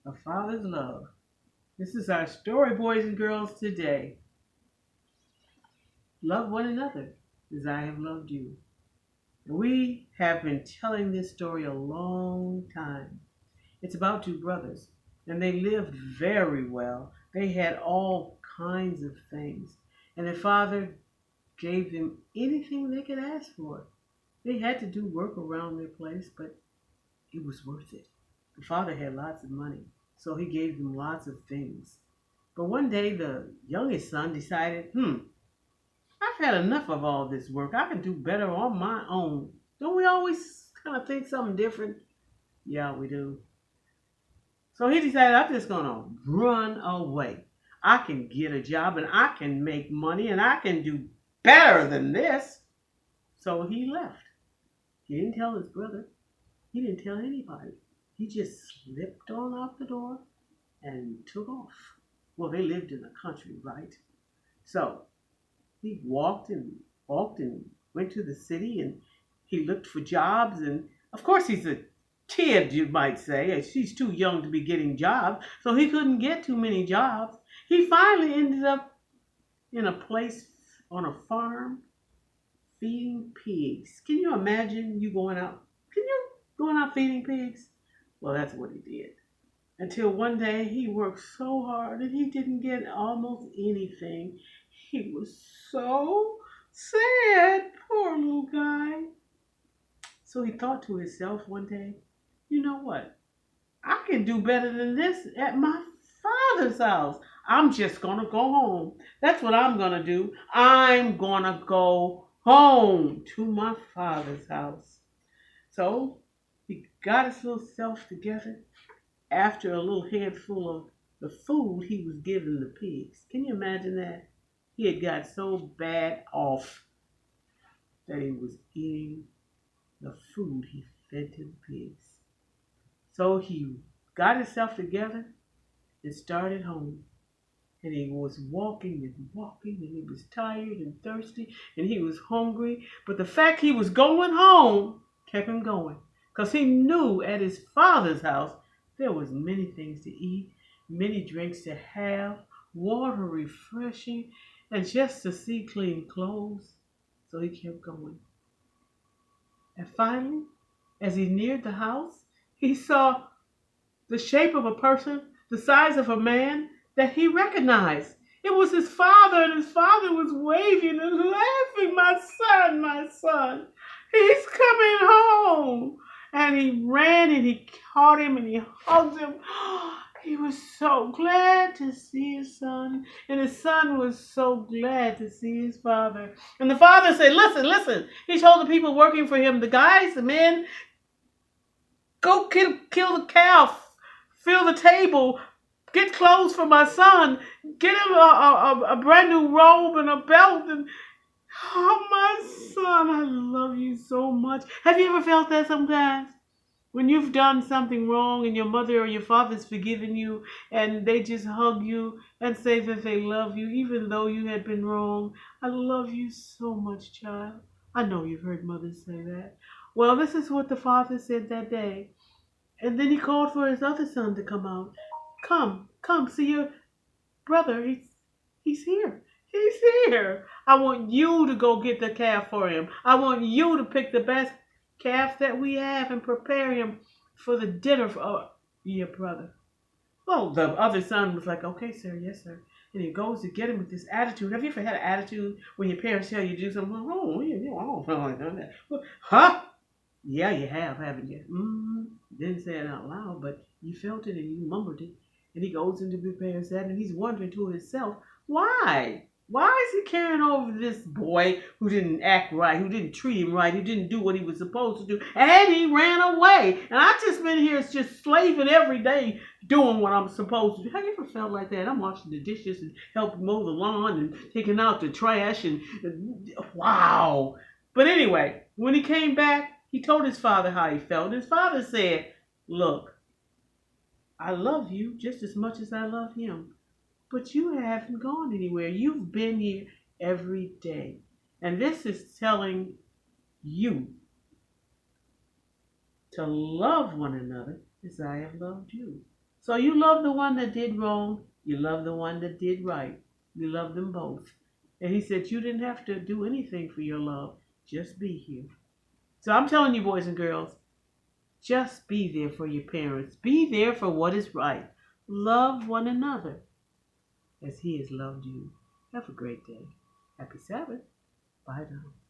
A father's love. This is our story, boys and girls, today. Love one another as I have loved you. We have been telling this story a long time. It's about two brothers, and they lived very well. They had all kinds of things, and their father gave them anything they could ask for. They had to do work around their place, but it was worth it. The father had lots of money, so he gave them lots of things. But one day the youngest son decided, I've had enough of all this work. I can do better on my own. Don't we always kind of think something different? Yeah, we do. So he decided, I'm just going to run away. I can get a job and I can make money and I can do better than this. So he left. He didn't tell his brother. He didn't tell anybody. He just slipped on out the door and took off. Well, they lived in the country, right? So he walked and went to the city and he looked for jobs. And of course, he's a kid, you might say. She's too young to be getting jobs, so he couldn't get too many jobs. He finally ended up in a place on a farm feeding pigs. Can you imagine you going out? Can you going out feeding pigs? Well, that's what he did. Until one day he worked so hard and he didn't get almost anything. He was so sad, poor little guy. So he thought to himself one day, you know what? I can do better than this at my father's house. I'm just going to go home. That's what I'm going to do. I'm going to go home to my father's house. So he got his little self together after a little handful of the food he was giving the pigs. Can you imagine that? He had got so bad off that he was eating the food he fed to the pigs. So he got himself together and started home. And he was walking and walking, and he was tired and thirsty, and he was hungry. But the fact he was going home kept him going, because he knew at his father's house there was many things to eat, many drinks to have, water refreshing, and just to see clean clothes. So he kept going. And finally, as he neared the house, he saw the shape of a person, the size of a man that he recognized. It was his father, and his father was waving and laughing. My son, he's coming home. And he ran and he caught him and he hugged him. He was so glad to see his son. And his son was so glad to see his father. And the father said, listen. He told the people working for him, the guys, the men, go kill the calf, fill the table, get clothes for my son, get him a brand new robe and a belt. And oh, my son, I love you so much. Have you ever felt that sometimes? When you've done something wrong and your mother or your father's forgiven you and they just hug you and say that they love you even though you had been wrong. I love you so much, child. I know you've heard mothers say that. Well, this is what the father said that day. And then he called for his other son to come out. Come, see your brother. He's here. He's here. I want you to go get the calf for him. I want you to pick the best calf that we have and prepare him for the dinner for your brother. Well, the other son was like, okay, sir, yes, sir. And he goes to get him with this attitude. Have you ever had an attitude when your parents tell you to do something? Oh, I don't feel like doing that. Huh? Yeah, you have, haven't you? Didn't say it out loud, but you felt it and you mumbled it. And he goes in to prepare that, and he's wondering to himself, why? Why is he carrying over this boy who didn't act right, who didn't treat him right, who didn't do what he was supposed to do, and he ran away? And I've just been here just slaving every day doing what I'm supposed to do. Have you ever felt like that? I'm washing the dishes and helping mow the lawn and taking out the trash and wow. But anyway, when he came back, he told his father how he felt. His father said, look, I love you just as much as I love him. But you haven't gone anywhere. You've been here every day. And this is telling you to love one another as I have loved you. So you love the one that did wrong. You love the one that did right. You love them both. And he said you didn't have to do anything for your love. Just be here. So I'm telling you, boys and girls, just be there for your parents. Be there for what is right. Love one another as he has loved you. Have a great day. Happy Sabbath. Bye now.